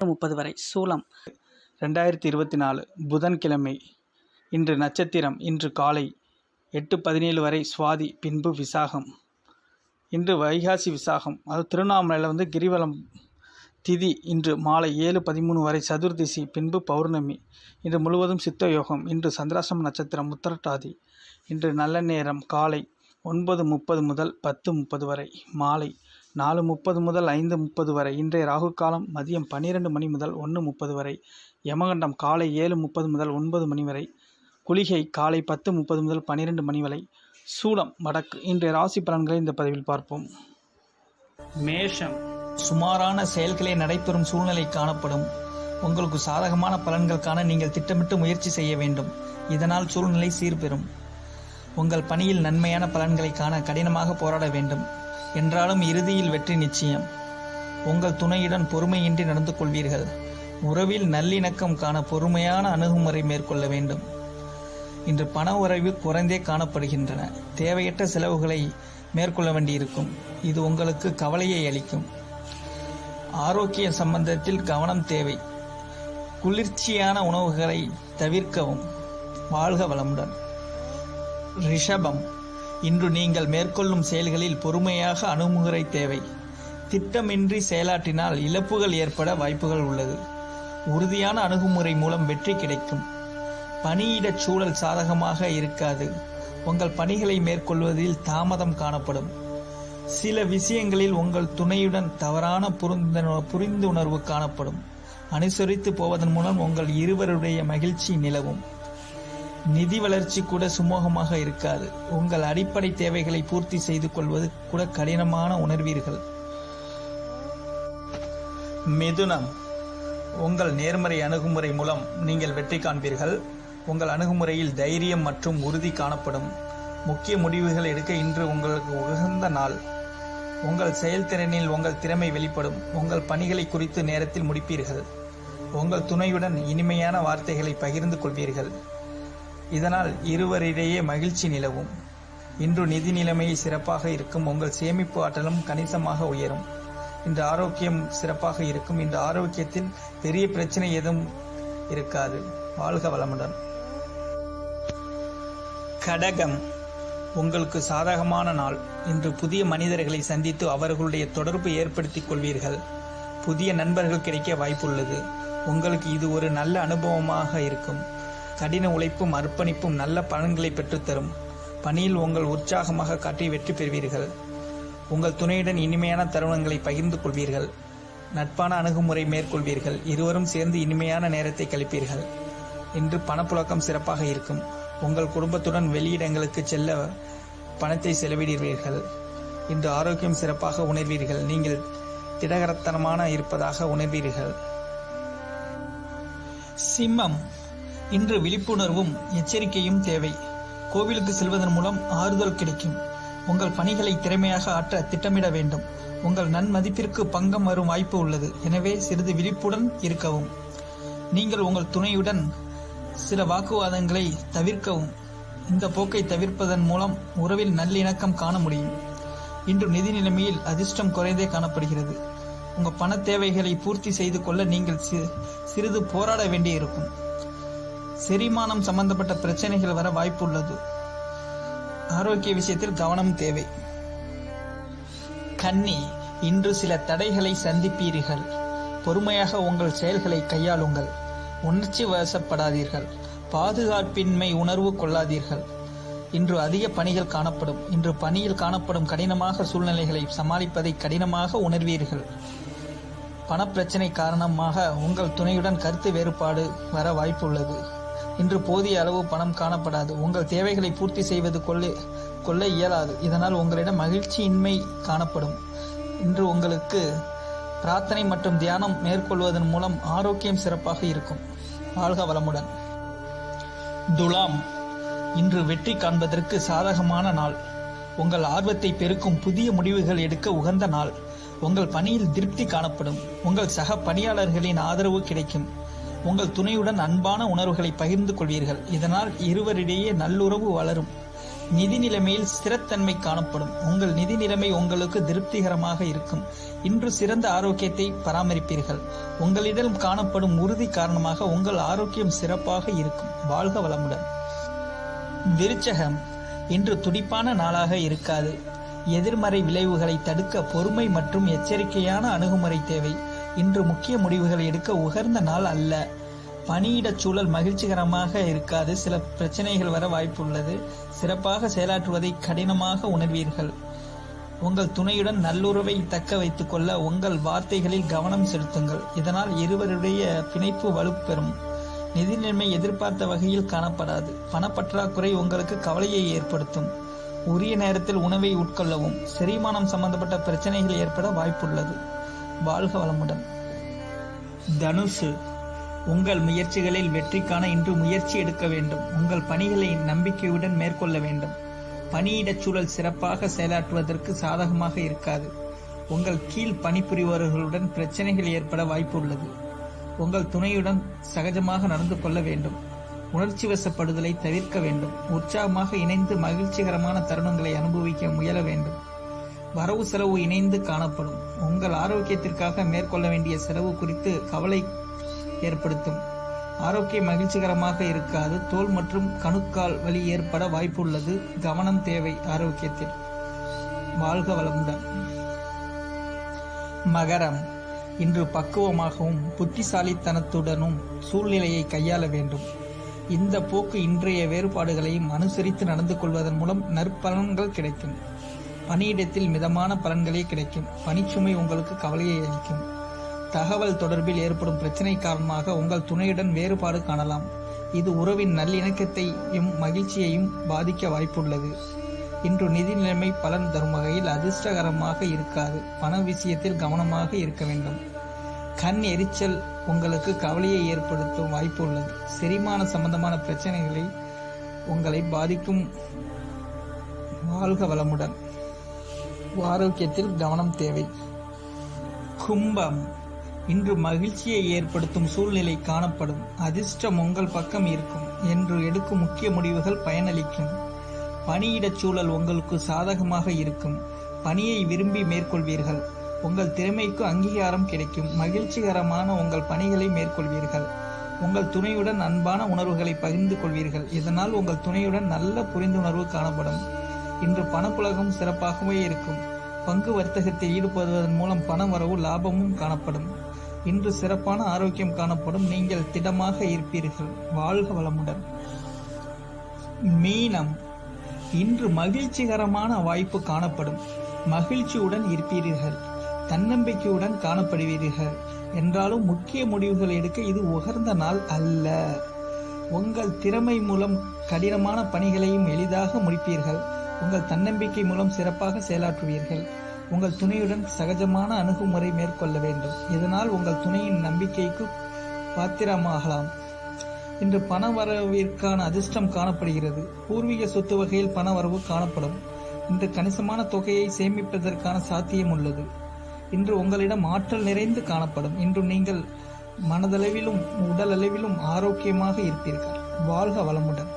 30 வரை. சூலம் 2024 புதன்கிழமை. இன்று நட்சத்திரம் இன்று காலை 8:17 வரை சுவாதி, பின்பு விசாகம். இன்று வைகாசி விசாகம். அது திருவண்ணாமலையில் கிரிவலம் திதி. இன்று மாலை 7:13 வரை சதுர்திசி, பின்பு பௌர்ணமி. இன்று முழுவதும் சித்த யோகம். இன்று சந்திராஷ்டம நட்சத்திரம் உத்திரட்டாதி. இன்று நல்ல நேரம் காலை 9:30 முதல் 10:30 வரை, மாலை 4:30 முதல் 5:30 வரை. இன்றைய ராகு காலம் மதியம் 12 மணி முதல் 1:30 வரை. யமகண்டம் காலை 7:30 முதல் 9 மணி வரை. குளிகை காலை 10:30 முதல் 12 மணி வரை. சூலம் வடக்கு. இன்றைய ராசி பலன்களை இந்த பதிவில் பார்ப்போம். மேஷம். சுமாரான செயல்களே நடைபெறும் சூழ்நிலை காணப்படும். உங்களுக்கு சாதகமான பலன்கள் காண நீங்கள் திட்டமிட்டு முயற்சி செய்ய வேண்டும். இதனால் சூழ்நிலை சீர்பெறும். உங்கள் பணியில் நன்மையான பலன்களை காண கடினமாக போராட வேண்டும். என்றாலும் இறுதியில் வெற்றி நிச்சயம். உங்கள் துணையுடன் பொறுமையின்றி நடந்து கொள்வீர்கள். உறவில் நல்லிணக்கம் காண பொறுமையான அணுகுமுறை மேற்கொள்ள வேண்டும். இன்று பண உறவு குறைந்தே காணப்படுகின்றன. தேவையற்ற செலவுகளை மேற்கொள்ள வேண்டியிருக்கும். இது உங்களுக்கு கவலையை அளிக்கும். ஆரோக்கிய சம்பந்தத்தில் கவனம் தேவை. குளிர்ச்சியான உணவுகளை தவிர்க்கவும். வாழ்க வளமுடன். ரிஷபம். இன்று நீங்கள் மேற்கொள்ளும் செயல்களில் பொறுமையாக அணுகுமுறை தேவை. திட்டமின்றி செயலாற்றினால் இழப்புகள் ஏற்பட வாய்ப்புகள் உள்ளது. உறுதியான அணுகுமுறை மூலம் வெற்றி கிடைக்கும். பணியிடச் சூழல் சாதகமாக இருக்காது. உங்கள் பணிகளை மேற்கொள்வதில் தாமதம் காணப்படும். சில விஷயங்களில் உங்கள் துணையுடன் தவறான புரிந்துணர்வு காணப்படும். அனுசரித்து போவதன் மூலம் உங்கள் இருவருடைய மகிழ்ச்சி நிலவும். நிதி வளர்ச்சி கூட சுமூகமாக இருக்காது. உங்கள் அடிப்படை தேவைகளை பூர்த்தி செய்து கொள்வது கூட கடினமான உணர்வீர்கள். மிதுனம். உங்கள் நேர்மறை அணுகுமுறை மூலம் நீங்கள் வெற்றி காண்பீர்கள். உங்கள் அணுகுமுறையில் தைரியம் மற்றும் உறுதி காணப்படும். முக்கிய முடிவுகள் எடுக்க இன்று உங்களுக்கு உகந்த நாள். உங்கள் செயல்திறனில் உங்கள் திறமை வெளிப்படும். உங்கள் பணிகளை குறித்து நேரத்தில் முடிப்பீர்கள். உங்கள் துணையுடன் இனிமையான வார்த்தைகளை பகிர்ந்து கொள்வீர்கள். இதனால் இருவரிடையே மகிழ்ச்சி நிலவும். இன்று நிதி நிலைமை சிறப்பாக இருக்கும். உங்கள் சேமிப்பு ஆற்றலும் கணிசமாக உயரும். இன்று ஆரோக்கியம் சிறப்பாக இருக்கும். இந்த ஆரோக்கியத்தில் பெரிய பிரச்சனை எதுவும் இருக்காது. வாழ்க வளமுடன். கடகம். உங்களுக்கு சாதகமான நாள். இன்று புதிய மனிதர்களை சந்தித்து அவர்களுடைய தொடர்பு ஏற்படுத்திக் கொள்வீர்கள். புதிய நண்பர்கள் கிடைக்க வாய்ப்புள்ளது. உங்களுக்கு இது ஒரு நல்ல அனுபவமாக இருக்கும். கடின உழைப்பும் அர்ப்பணிப்பும் நல்ல பலன்களை பெற்றுத்தரும். பணியில் உங்கள் உற்சாகமாக காட்டி வெற்றி பெறுவீர்கள். உங்கள் துணையுடன் இனிமையான தருணங்களை பகிர்ந்து கொள்வீர்கள். நட்பான அணுகுமுறை மேற்கொள்வீர்கள். இருவரும் சேர்ந்து இனிமையான நேரத்தை கழிப்பீர்கள். இன்று பணப்புழக்கம் சிறப்பாக இருக்கும். உங்கள் குடும்பத்துடன் வெளியிடங்களுக்கு செல்ல பணத்தை செலவிடுவீர்கள். இன்று ஆரோக்கியம் சிறப்பாக உணர்வீர்கள். நீங்கள் திடகரத்தனமான இருப்பதாக உணர்வீர்கள். சிம்மம். இன்று விழிப்புணர்வும் எச்சரிக்கையும் தேவை. கோவிலுக்கு செல்வதன் மூலம் ஆறுதல் கிடைக்கும். உங்கள் பணிகளை திறமையாக ஆற்ற திட்டமிட வேண்டும். உங்கள் நன்மதிப்பிற்கு பங்கம் வரும் வாய்ப்பு உள்ளது. எனவே சிறிது விழிப்புடன் இருக்கவும். நீங்கள் உங்கள் துணையுடன் சில வாக்குவாதங்களை தவிர்க்கவும். இந்த போக்கை தவிர்ப்பதன் மூலம் உறவில் நல்லிணக்கம் காண முடியும். இன்று நிதி நிலைமையில் அதிர்ஷ்டம் குறைந்தே காணப்படுகிறது. உங்கள் பண தேவைகளை பூர்த்தி செய்து கொள்ள நீங்கள் சிறிது போராட வேண்டியிருக்கும். செரிமானம் சம்பந்தப்பட்ட பிரச்சனைகள் வர வாய்ப்பு உள்ளது. ஆரோக்கிய விஷயத்தில் கவனம் தேவை. கன்னி. இன்று சில தடைகளை சந்திப்பீர்கள். பொறுமையாக உங்கள் செயல்களை கையாளுங்கள். உணர்ச்சி வசப்படாதீர்கள். பாதுகாப்பின்மை உணர்வு கொள்ளாதீர்கள். இன்று அதிக பணிகள் காணப்படும். இன்று பணியில் காணப்படும் கடினமாக சூழ்நிலைகளை சமாளிப்பதை கடினமாக உணர்வீர்கள். பணப்பிரச்சனை காரணமாக உங்கள் துணையுடன் கருத்து வேறுபாடு வர வாய்ப்பு உள்ளது. இன்று போதிய அளவு பணம் காணப்படாது. உங்கள் தேவைகளை பூர்த்தி செய்வது கொள்ள இயலாது. இதனால் உங்களிடம் மகிழ்ச்சியின்மை காணப்படும். இன்று உங்களுக்கு பிரார்த்தனை மற்றும் தியானம் மேற்கொள்வதன் மூலம் ஆரோக்கியம் சிறப்பாக இருக்கும். வாழ்க வளமுடன். துலாம். இன்று வெற்றி காண்பதற்கு சாதகமான நாள். உங்கள் ஆர்வத்தை பெருக்கும் புதிய முடிவுகள் எடுக்க உகந்த நாள். உங்கள் பணியில் திருப்தி காணப்படும். உங்கள் சக பணியாளர்களின் ஆதரவு கிடைக்கும். உங்கள் துணையுடன் அன்பான உணர்வுகளை பகிர்ந்து கொள்வீர்கள். இதனால் இருவரிடையே நல்லுறவு வளரும். நிதி நிலைமையில் ஸ்திரத்தன்மை காணப்படும். உங்கள் நிதி நிலைமை உங்களுக்கு திருப்திகரமாக இருக்கும். இன்று சிறந்த ஆரோக்கியத்தை பராமரிப்பீர்கள். உங்களிடம் காணப்படும் உறுதி காரணமாக உங்கள் ஆரோக்கியம் சிறப்பாக இருக்கும். வாழ்க வளமுடன். விருச்சகம், இன்று துடிப்பான நாளாக இருக்காது. எதிர்மறை விளைவுகளை தடுக்க பொறுமை மற்றும் எச்சரிக்கையான அணுகுமுறை தேவை. இன்று முக்கிய முடிவுகள் எடுக்க உகந்த நாள் அல்ல. பணியிடச் சூழல் மகிழ்ச்சிகரமாக இருக்காது. சில பிரச்சனைகள் வர வாய்ப்புள்ளது. சிறப்பாக செயலாற்றுவதை கடினமாக உணர்வீர்கள். உங்கள் துணையுடன் நல்லுறவை தக்க வைத்துக் கொள்ள உங்கள் வார்த்தைகளில் கவனம் செலுத்துங்கள். இதனால் இருவருடைய பிணைப்பு வலுப்பெறும். நிதி நிலைமை எதிர்பார்த்த வகையில் காணப்படாது. பணப்பற்றாக்குறை உங்களுக்கு கவலையை ஏற்படுத்தும். உரிய நேரத்தில் உணவை உட்கொள்ளவும். செரிமானம் சம்பந்தப்பட்ட பிரச்சனைகள் ஏற்பட வாய்ப்புள்ளது. வாழ்க வளமுடன். தனுசு, உங்கள் முயற்சிகளில் வெற்றி காண இன்று முயற்சி எடுக்க வேண்டும். உங்கள் பணிகளை நம்பிக்கையுடன் மேற்கொள்ள வேண்டும். பணியிடச் சூழல் சிறப்பாக செயலாற்றுவதற்கு சாதகமாக இருக்காது. உங்கள் கீழ் பணிபுரிபவர்களுடன் பிரச்சனைகள் ஏற்பட வாய்ப்பு உள்ளது. உங்கள் துணையுடன் சகஜமாக நடந்து கொள்ள வேண்டும். உணர்ச்சி வசப்படுதலை தவிர்க்க வேண்டும். உற்சாகமாக இணைந்து மகிழ்ச்சிகரமான தருணங்களை அனுபவிக்க முயல வேண்டும். வரவு செலவு இணைந்து காணப்படும். உங்கள் ஆரோக்கியத்திற்காக மேற்கொள்ள வேண்டிய செலவு குறித்து கவலை ஏற்படுத்தும். ஆரோக்கியம் மகிழ்ச்சிகரமாக இருக்காது. தோல் மற்றும் கணுக்கால் வலி ஏற்பட வாய்ப்புள்ளது. கவனம் தேவை ஆரோக்கியத்தில். வாழ்க வளமுடன். மகரம், இன்று பக்குவமாகவும் புத்திசாலித்தனத்துடனும் சூழ்நிலையை கையாள வேண்டும். இந்த போக்கு இன்றைய வேறுபாடுகளையும் அனுசரித்து நடந்து கொள்வதன் மூலம் நற்பலன்கள் கிடைக்கும். பணியிடத்தில் மிதமான பலன்களே கிடைக்கும். பணிச்சுமை உங்களுக்கு கவலையை அளிக்கும். தகவல் தொடர்பில் ஏற்படும் பிரச்சனை காரணமாக உங்கள் துணையுடன் வேறுபாடு காணலாம். இது உறவின் நல்லிணக்கத்தையும் மகிழ்ச்சியையும் பாதிக்க வாய்ப்புள்ளது. இன்று நிதி நிலைமை பலன் தரும் வகையில் அதிர்ஷ்டகரமாக இருக்காது. பண விஷயத்தில் கவனமாக இருக்க வேண்டும். கண் எரிச்சல் உங்களுக்கு கவலையை ஏற்படுத்தும் வாய்ப்பு உள்ளது. செரிமான சம்பந்தமான பிரச்சனைகளை உங்களை பாதிக்கும். வாழ்க வளமுடன். ஆரோக்கியத்தில் கவனம் தேவை. கும்பம், இன்று மகிழ்ச்சியை ஏற்படுத்தும் சூழ்நிலை காணப்படும். அதிர்ஷ்டம் உங்கள் பக்கம் இருக்கும். என்று எடுக்கும் முக்கிய முடிவுகள் பயனளிக்கும். பணியிடச் சூழல் உங்களுக்கு சாதகமாக இருக்கும். பணியை விரும்பி மேற்கொள்வீர்கள். உங்கள் திறமைக்கு அங்கீகாரம் கிடைக்கும். மகிழ்ச்சிகரமான உங்கள் பணிகளை மேற்கொள்வீர்கள். உங்கள் துணையுடன் அன்பான உணர்வுகளை பகிர்ந்து கொள்வீர்கள். இதனால் உங்கள் துணையுடன் நல்ல புரிந்துணர்வு காணப்படும். இன்று பணப்புழகம் சிறப்பாகவே இருக்கும். பங்கு வர்த்தகத்தில் ஈடுபடுவதன் மூலம் பண வரவு லாபமும் காணப்படும். இன்று சிறப்பான ஆரோக்கியம் காணப்படும். நீங்கள் திடமாக இருப்பீர்கள். வாழ்க வளமுடன். மீனம், இன்று மகிழ்ச்சிகரமான வாய்ப்பு காணப்படும். மகிழ்ச்சியுடன் இருப்பீர்கள். தன்னம்பிக்கையுடன் காணப்படுவீர்கள். என்றாலும் முக்கிய முடிவுகள் எடுக்க இது உகந்த நாள் அல்ல. உங்கள் திறமை மூலம் கடினமான பணிகளையும் எளிதாக முடிப்பீர்கள். உங்கள் தன்னம்பிக்கை மூலம் சிறப்பாக செயலாற்றுவீர்கள். உங்கள் துணையுடன் சகஜமான அணுகுமுறை மேற்கொள்ள வேண்டும். இதனால் உங்கள் துணையின் நம்பிக்கைக்கு பாத்திரமாகலாம். இன்று பண வரவிற்கான அதிர்ஷ்டம் காணப்படுகிறது. பூர்வீக சொத்து வகையில் பண வரவு காணப்படும். இன்று கணிசமான தொகையை சேமிப்பதற்கான சாத்தியம் உள்ளது. இன்று உங்களிடம் ஆற்றல் நிறைந்து காணப்படும். இன்று நீங்கள் மனதளவிலும் உடல் அளவிலும் ஆரோக்கியமாக இருப்பீர்கள். வாழ்க வளமுடன்.